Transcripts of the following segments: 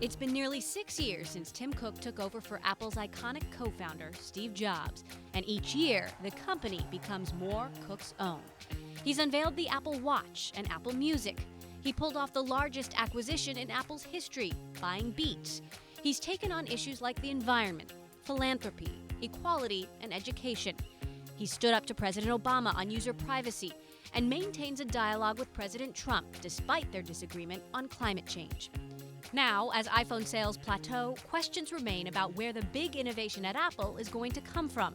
It's been nearly 6 years since Tim Cook took over for Apple's iconic co-founder, Steve Jobs, and each year, the company becomes more Cook's own. He's unveiled the Apple Watch and Apple Music. He pulled off the largest acquisition in Apple's history, buying Beats. He's taken on issues like the environment, philanthropy, equality, and education. He stood up to President Obama on user privacy and maintains a dialogue with President Trump despite their disagreement on climate change. Now, as iPhone sales plateau, questions remain about where the big innovation at Apple is going to come from.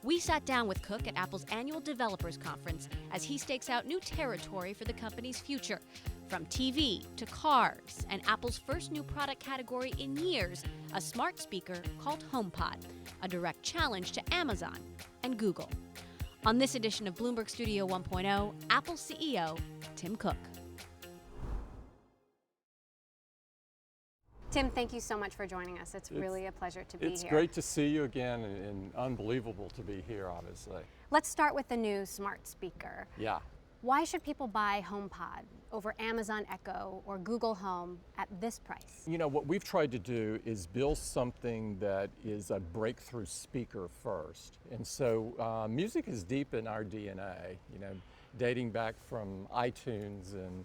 We sat down with Cook at Apple's annual developers conference as he stakes out new territory for the company's future, from TV to cars, and Apple's first new product category in years, a smart speaker called HomePod, a direct challenge to Amazon and Google. On this edition of Bloomberg Studio 1.0, Apple CEO Tim Cook. Tim, thank you so much for joining us. It's really a pleasure to be here. It's great to see you again and unbelievable to be here, obviously. Let's start with the new smart speaker. Yeah. Why should people buy HomePod over Amazon Echo or Google Home at this price? You know, what we've tried to do is build something that is a breakthrough speaker first. And so music is deep in our DNA, you know, dating back from iTunes and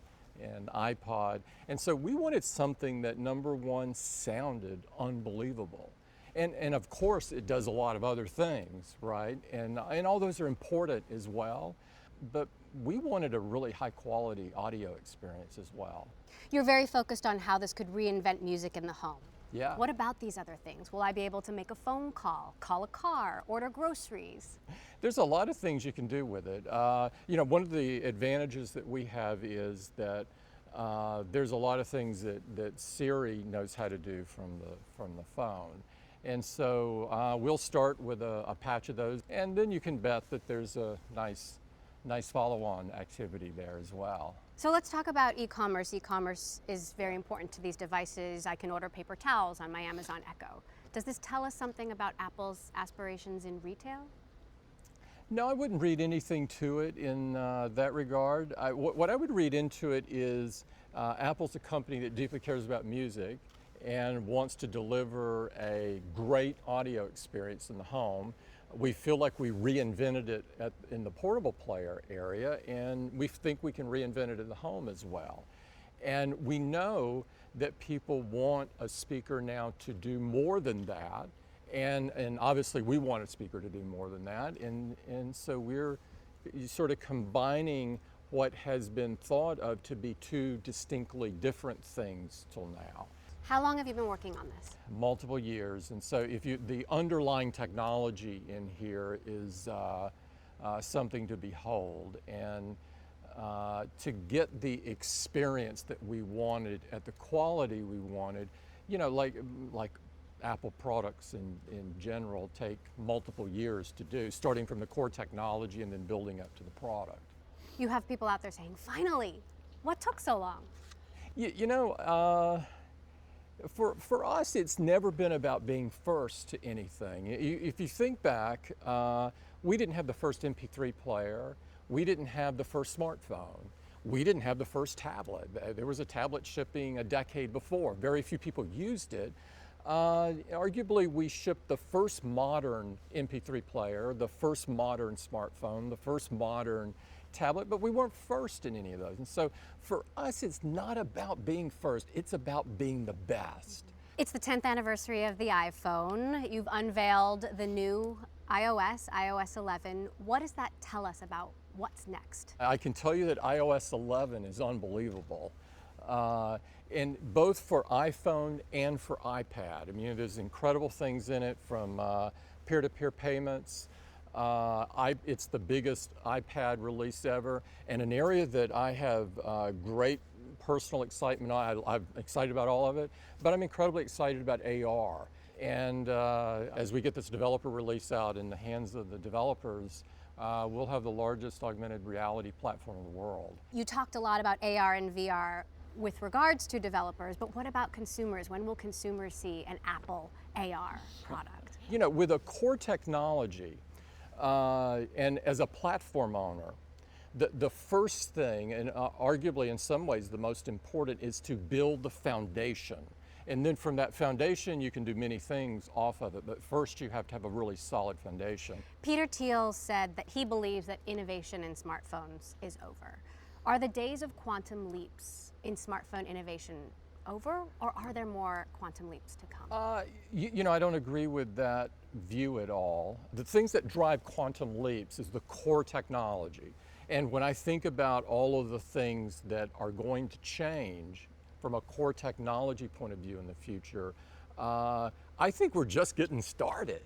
iPod. And so we wanted something that, number one, sounded unbelievable. And of course, it does a lot of other things, right? And all those are important as well. But we wanted a really high quality audio experience as well. You're very focused on how this could reinvent music in the home. Yeah. What about these other things? Will I be able to make a phone call, call a car, order groceries? There's a lot of things you can do with it. You know, one of the advantages that we have is that there's a lot of things that Siri knows how to do from the phone. And so we'll start with a patch of those, and then you can bet that there's a nice follow-on activity there as well. So let's talk about e-commerce. E-commerce is very important to these devices. I can order paper towels on my Amazon Echo. Does this tell us something about Apple's aspirations in retail? No, I wouldn't read anything to it in that regard. What I would read into it is Apple's a company that deeply cares about music and wants to deliver a great audio experience in the home. We feel like we reinvented it in the portable player area, and we think we can reinvent it in the home as well. And we know that people want a speaker now to do more than that, and obviously we want a speaker to do more than that, and so we're sort of combining what has been thought of to be two distinctly different things till now. How long have you been working on this? Multiple years, and so the underlying technology in here is something to behold, and to get the experience that we wanted at the quality we wanted, you know, like Apple products in general take multiple years to do, starting from the core technology and then building up to the product. You have people out there saying, finally, what took so long? You know, for us, it's never been about being first to anything. If you think back, we didn't have the first MP3 player. We didn't have the first smartphone. We didn't have the first tablet. There was a tablet shipping a decade before. Very few people used it. Arguably, we shipped the first modern MP3 player, the first modern smartphone, the first modern tablet, but we weren't first in any of those. And so for us, it's not about being first, it's about being the best. It's the 10th anniversary of the iPhone. You've unveiled the new iOS 11. What does that tell us about what's next? I can tell you that iOS 11 is unbelievable. And both for iPhone and for iPad. I mean, there's incredible things in it, from peer-to-peer payments. It's the biggest iPad release ever, and an area that I have great personal excitement on. I'm excited about all of it, but I'm incredibly excited about AR. And as we get this developer release out in the hands of the developers, we'll have the largest augmented reality platform in the world. You talked a lot about AR and VR with regards to developers, but what about consumers? When will consumers see an Apple AR product? You know, with a core technology, and as a platform owner, the first thing, and arguably in some ways the most important, is to build the foundation. And then from that foundation, you can do many things off of it. But first, you have to have a really solid foundation. Peter Thiel said that he believes that innovation in smartphones is over. Are the days of quantum leaps in smartphone innovation over, or are there more quantum leaps to come? You know, I don't agree with that view at all. The things that drive quantum leaps is the core technology. And when I think about all of the things that are going to change from a core technology point of view in the future, I think we're just getting started.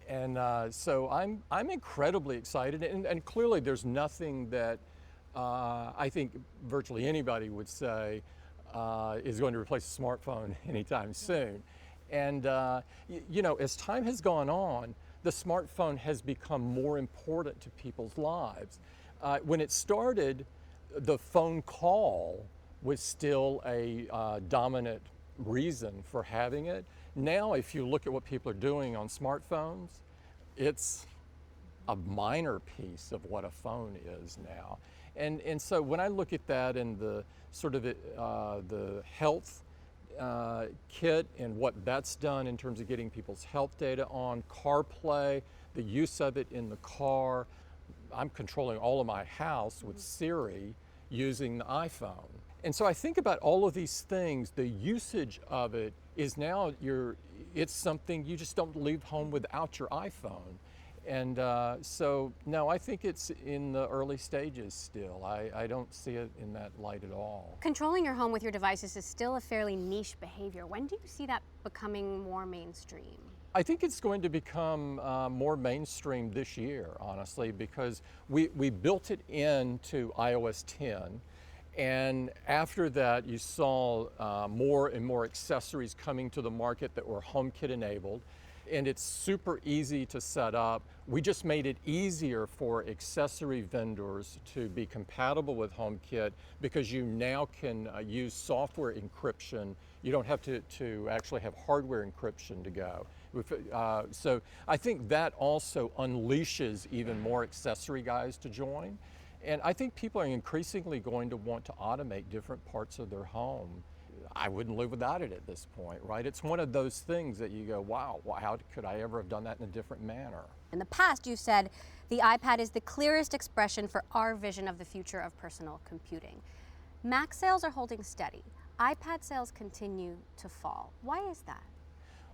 And so I'm incredibly excited. And clearly there's nothing that I think virtually anybody would say is going to replace a smartphone anytime soon. And you know, as time has gone on, the smartphone has become more important to people's lives. When it started, the phone call was still a dominant reason for having it. Now, if you look at what people are doing on smartphones, it's a minor piece of what a phone is now. And so when I look at that and the sort of the health kit and what that's done in terms of getting people's health data on CarPlay, the use of it in the car, I'm controlling all of my house with Siri using the iPhone. And so I think about all of these things, the usage of it is now it's something you just don't leave home without your iPhone. And so, no, I think it's in the early stages still. I don't see it in that light at all. Controlling your home with your devices is still a fairly niche behavior. When do you see that becoming more mainstream? I think it's going to become more mainstream this year, honestly, because we built it into iOS 10. And after that, you saw more and more accessories coming to the market that were HomeKit enabled. And it's super easy to set up. We just made it easier for accessory vendors to be compatible with HomeKit because you now can use software encryption. You don't have to actually have hardware encryption to go. So I think that also unleashes even more accessory guys to join. And I think people are increasingly going to want to automate different parts of their home. I wouldn't live without it at this point, right? It's one of those things that you go, wow, how could I ever have done that in a different manner? In the past, you said the iPad is the clearest expression for our vision of the future of personal computing. Mac sales are holding steady. iPad sales continue to fall. Why is that?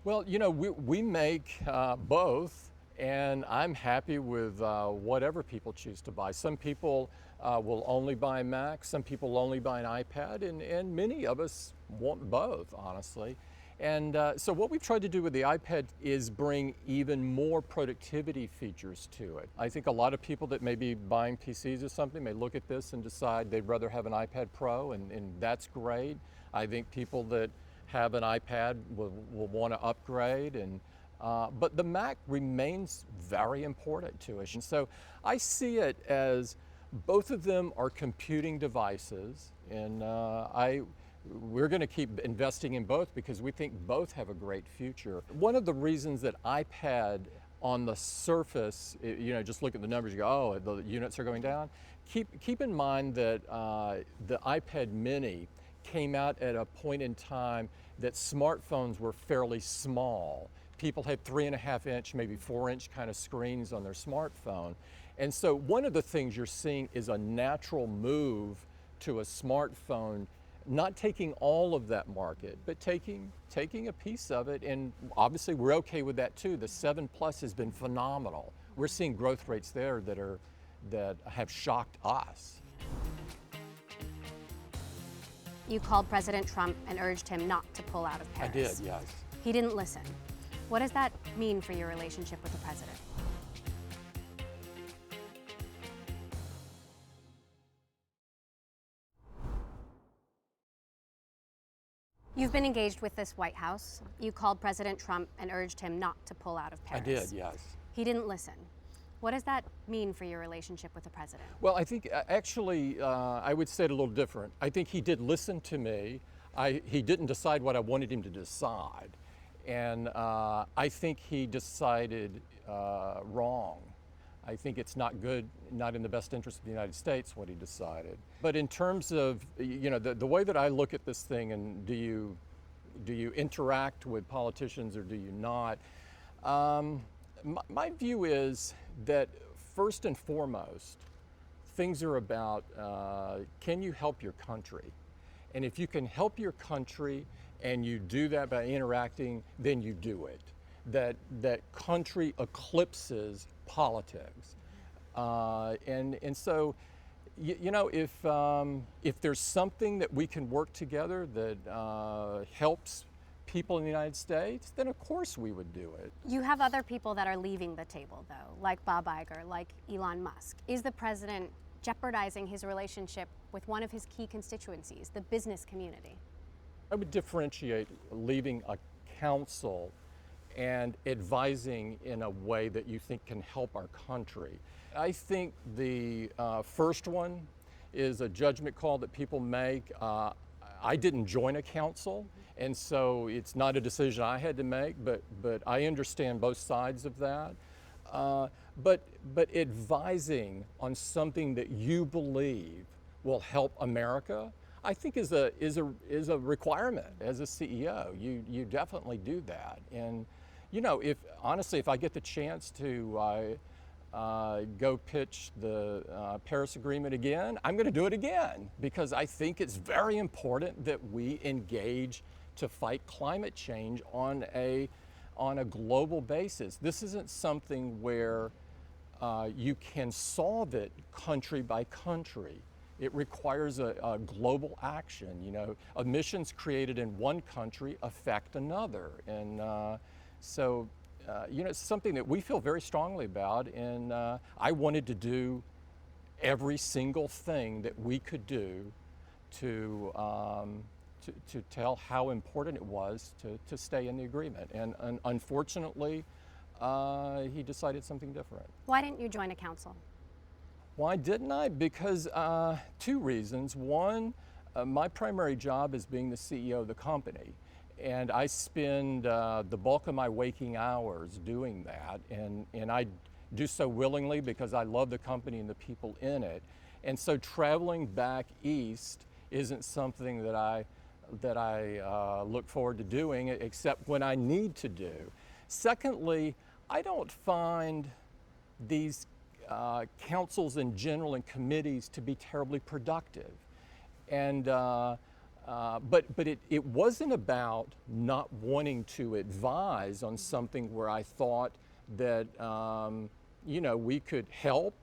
Well, you know, we make both, and I'm happy with whatever people choose to buy. Some people will only buy Mac, some people will only buy an iPad, and many of us want both, honestly. And so what we've tried to do with the iPad is bring even more productivity features to it. I think a lot of people that may be buying PCs or something may look at this and decide they'd rather have an iPad Pro, and that's great. I think people that have an iPad will want to upgrade, and but the Mac remains very important to us. And so I see it as both of them are computing devices, and we're going to keep investing in both because we think both have a great future. One of the reasons that iPad on the surface, you know, just look at the numbers, you go, oh, the units are going down. Keep in mind that the iPad mini came out at a point in time that smartphones were fairly small. People had 3.5-inch, maybe 4-inch kind of screens on their smartphone. And so one of the things you're seeing is a natural move to a smartphone, not taking all of that market, but taking a piece of it. And obviously we're okay with that too. The 7 Plus has been phenomenal. We're seeing growth rates there that have shocked us. You called President Trump and urged him not to pull out of Paris. I did, yes. He didn't listen. What does that mean for your relationship with the president? You've been engaged with this White House. You called President Trump and urged him not to pull out of Paris. I did, yes. He didn't listen. What does that mean for your relationship with the president? Well, I think actually I would say it a little different. I think he did listen to me. He didn't decide what I wanted him to decide. And I think he decided wrong. I think it's not good, not in the best interest of the United States, what he decided. But in terms of, you know, the way that I look at this thing, and do you you interact with politicians or do you not? My view is that first and foremost, things are about can you help your country? And if you can help your country and you do that by interacting, then you do it. That country eclipses politics. And so, if there's something that we can work together that helps people in the United States, then of course we would do it. You have other people that are leaving the table, though, like Bob Iger, like Elon Musk. Is the president jeopardizing his relationship with one of his key constituencies, the business community? I would differentiate leaving a council and advising in a way that you think can help our country. I think the first one is a judgment call that people make. I didn't join a council, and so it's not a decision I had to make, but I understand both sides of that. But advising on something that you believe will help America, I think is a requirement as a CEO. You definitely do that. And if I get the chance to go pitch the Paris Agreement again, I'm going to do it again because I think it's very important that we engage to fight climate change on a global basis. This isn't something where you can solve it country by country. It requires a global action. Emissions created in one country affect another, and it's something that we feel very strongly about. And I wanted to do every single thing that we could do to tell how important it was to stay in the agreement. And unfortunately, he decided something different. Why didn't you join a council? Why didn't I? Because two reasons. One, my primary job is being the CEO of the company. And I spend the bulk of my waking hours doing that. And I do so willingly because I love the company and the people in it. And so traveling back east isn't something that I look forward to doing, except when I need to do. Secondly, I don't find these councils in general and committees to be terribly productive. And but it wasn't about not wanting to advise on something where I thought that we could help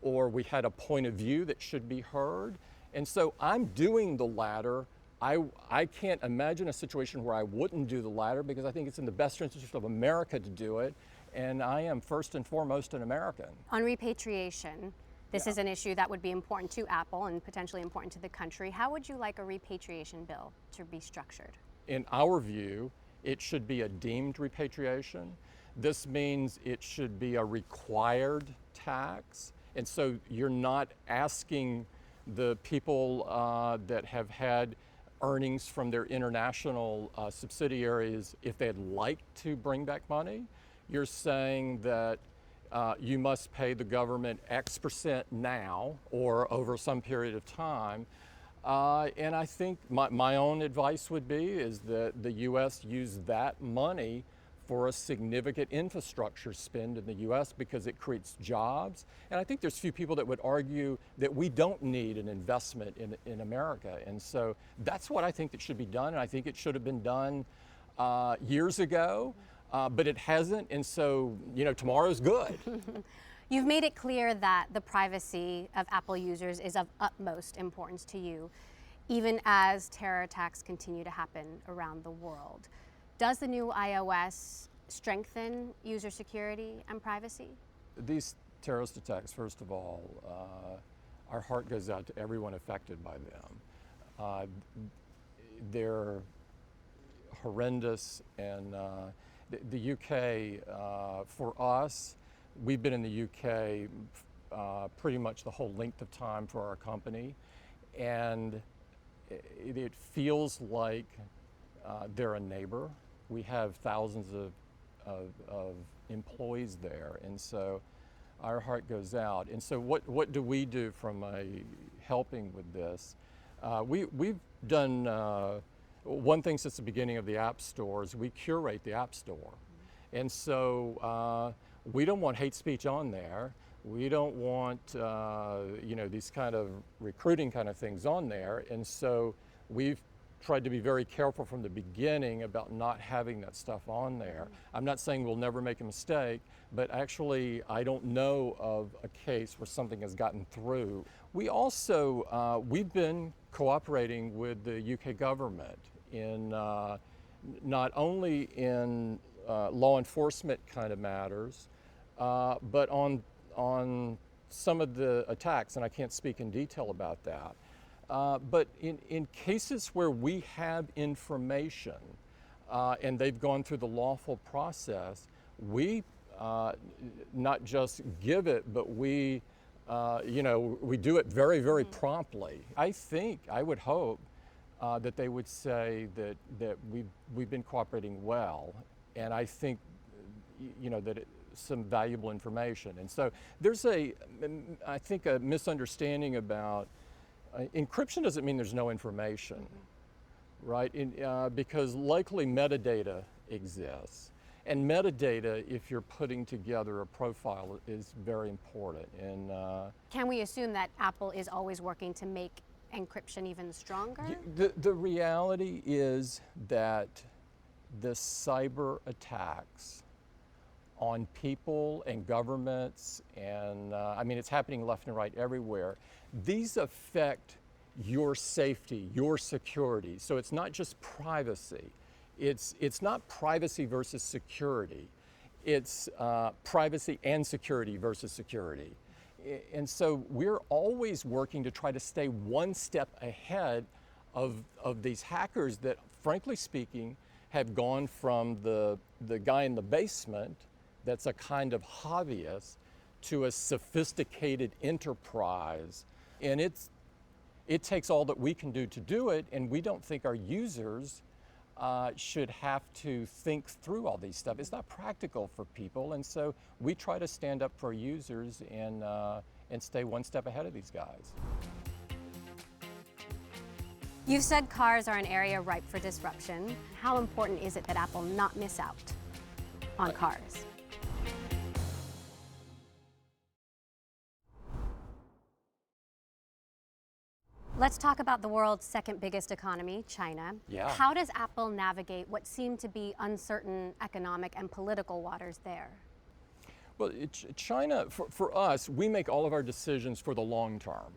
or we had a point of view that should be heard. And so I'm doing the latter. I can't imagine a situation where I wouldn't do the latter because I think it's in the best interest of America to do it. And I am first and foremost an American. On repatriation, this is an issue that would be important to Apple and potentially important to the country. How would you like a repatriation bill to be structured? In our view, it should be a deemed repatriation. This means it should be a required tax. And so you're not asking the people that have had earnings from their international subsidiaries if they'd like to bring back money. You're saying that you must pay the government X% now or over some period of time. And I think my own advice would be is that the U.S. use that money for a significant infrastructure spend in the U.S. because it creates jobs. And I think there's few people that would argue that we don't need an investment in America. And so that's what I think that should be done. And I think it should have been done years ago, but it hasn't. And so, tomorrow's good. You've made it clear that the privacy of Apple users is of utmost importance to you, even as terror attacks continue to happen around the world. Does the new iOS strengthen user security and privacy? These terrorist attacks, first of all, our heart goes out to everyone affected by them. They're horrendous, and the UK, for us, we've been in the UK pretty much the whole length of time for our company, and it feels like they're a neighbor. We have thousands of employees there, and so our heart goes out. And so what do we do from helping with this? We've done one thing since the beginning of the App Store is we curate the App Store. And so we don't want hate speech on there. We don't want these kind of recruiting kind of things on there. And so we've tried to be very careful from the beginning about not having that stuff on there. I'm not saying we'll never make a mistake, but actually I don't know of a case where something has gotten through. We also, we've been cooperating with the UK government in not only in law enforcement kind of matters, but on some of the attacks, and I can't speak in detail about that. But in cases where we have information and they've gone through the lawful process, we not just give it, but we do it very, very promptly. I would hope that they would say that we've been cooperating well, and I think, that some valuable information. And so there's I think a misunderstanding about encryption doesn't mean there's no information, right? Because likely metadata exists. And metadata, if you're putting together a profile, is very important. And can we assume that Apple is always working to make encryption even stronger? The reality is that the cyber attacks on people and governments, and it's happening left and right everywhere. These affect your safety, your security. So it's not just privacy. It's not privacy versus security. It's privacy and security versus security. And so we're always working to try to stay one step ahead of these hackers that, frankly speaking, have gone from the guy in the basement that's a kind of hobbyist to a sophisticated enterprise. And it takes all that we can do to do it, and we don't think our users should have to think through all these stuff. It's not practical for people, and so we try to stand up for our users and stay one step ahead of these guys. You've said cars are an area ripe for disruption. How important is it that Apple not miss out on cars? Let's talk about the world's second biggest economy, China. Yeah. How does Apple navigate what seem to be uncertain economic and political waters there? Well, China, for us, we make all of our decisions for the long term.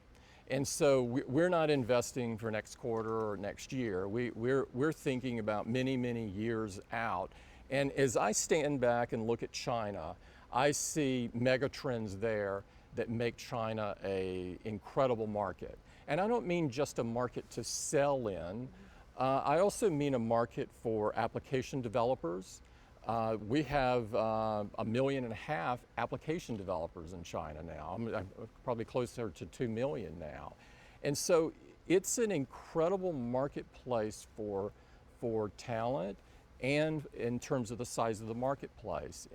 And so we're not investing for next quarter or next year. We're thinking about many, many years out. And as I stand back and look at China, I see mega trends there that make China an incredible market. And I don't mean just a market to sell in. I also mean a market for application developers. We have 1.5 million application developers in China now. I'm probably closer to 2 million now. And so it's an incredible marketplace for talent and in terms of the size of the marketplace.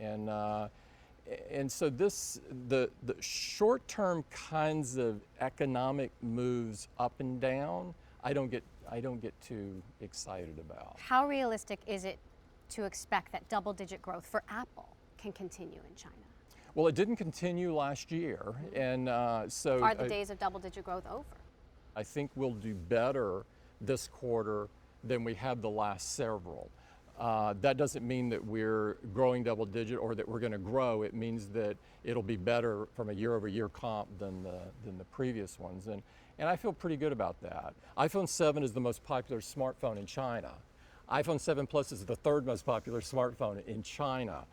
And so the short-term kinds of economic moves up and down, I don't get too excited about. How realistic is it to expect that double-digit growth for Apple can continue in China? Well, it didn't continue last year, and so are the days of double-digit growth over? I think we'll do better this quarter than we have the last several. That doesn't mean that we're growing double digit or that we're going to grow. It means that it'll be better from a year-over-year comp than the previous ones, and I feel pretty good about that. iPhone 7 is the most popular smartphone in China. iPhone 7 Plus is the third most popular smartphone in China.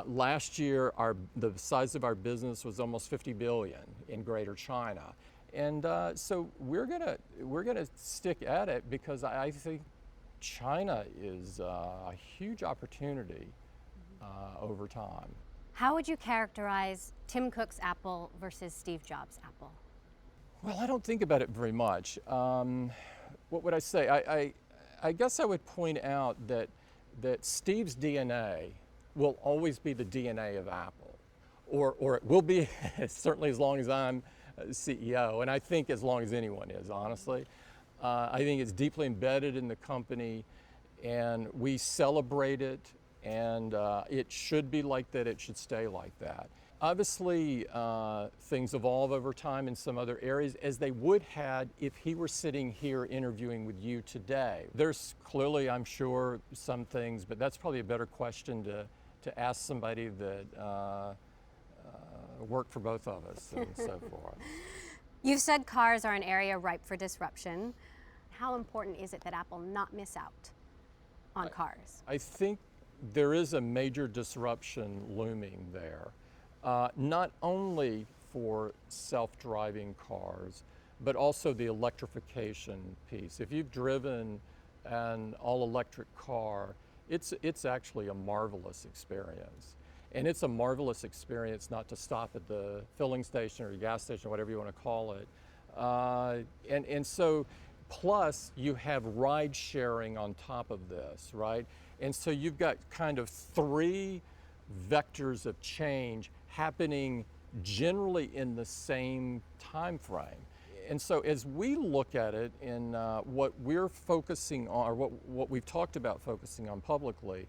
Last year, the size of our business was almost 50 billion in Greater China, and so we're gonna stick at it because I think China is a huge opportunity over time. How would you characterize Tim Cook's Apple versus Steve Jobs' Apple? Well, I don't think about it very much. What would I say? I guess I would point out that Steve's DNA will always be the DNA of Apple, or it will be certainly as long as I'm CEO, and I think as long as anyone is, honestly. I think it's deeply embedded in the company, and we celebrate it, and it should be like that, it should stay like that. Obviously, things evolve over time in some other areas, as they would had if he were sitting here interviewing with you today. There's clearly, I'm sure, some things, but that's probably a better question to ask somebody that worked for both of us and so forth. You've said cars are an area ripe for disruption. How important is it that Apple not miss out on cars? I think there is a major disruption looming there. Not only for self-driving cars, but also the electrification piece. If you've driven an all-electric car, it's actually a marvelous experience. And it's a marvelous experience not to stop at the filling station or gas station, or whatever you want to call it. And so, plus you have ride sharing on top of this, right? And so you've got kind of three vectors of change happening generally in the same time frame. And so as we look at it in what we're focusing on, or what we've talked about focusing on publicly,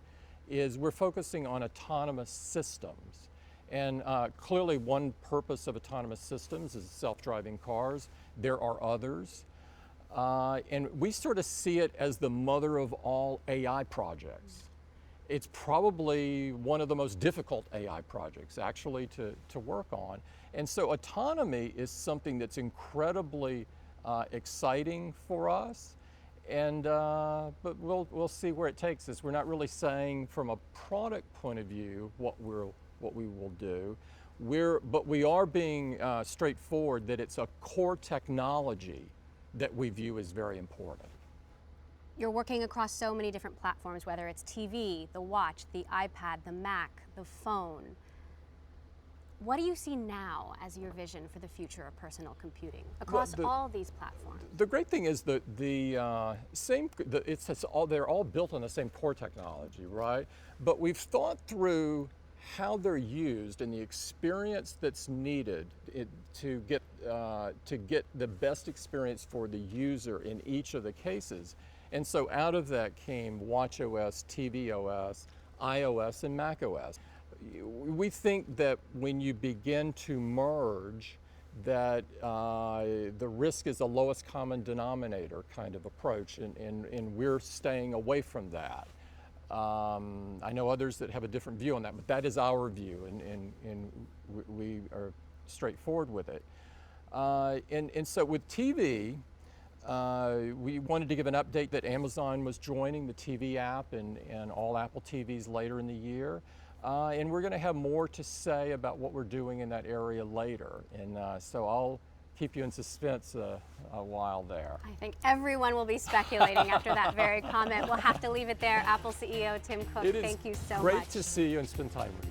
is we're focusing on autonomous systems. And clearly one purpose of autonomous systems is self-driving cars. There are others. And we sort of see it as the mother of all AI projects. It's probably one of the most difficult AI projects actually to work on. And so autonomy is something that's incredibly exciting for us. And but we'll see where it takes us. We're not really saying from a product point of view what we will do. But we are being straightforward that it's a core technology that we view as very important. You're working across so many different platforms, whether it's TV, the watch, the iPad, the Mac, the phone. What do you see now as your vision for the future of personal computing across all these platforms? The great thing is that they're all built on the same core technology, right? But we've thought through how they're used and the experience that's needed to get the best experience for the user in each of the cases. And so out of that came watchOS, tvOS, iOS, and macOS. We think that when you begin to merge, that the risk is a lowest common denominator kind of approach, and we're staying away from that. I know others that have a different view on that, but that is our view, and we are straightforward with it. And so with TV, we wanted to give an update that Amazon was joining the TV app and all Apple TVs later in the year. And we're going to have more to say about what we're doing in that area later. And so I'll keep you in suspense a while there. I think everyone will be speculating after that very comment. We'll have to leave it there. Apple CEO Tim Cook, thank you so much. Great to see you and spend time with you.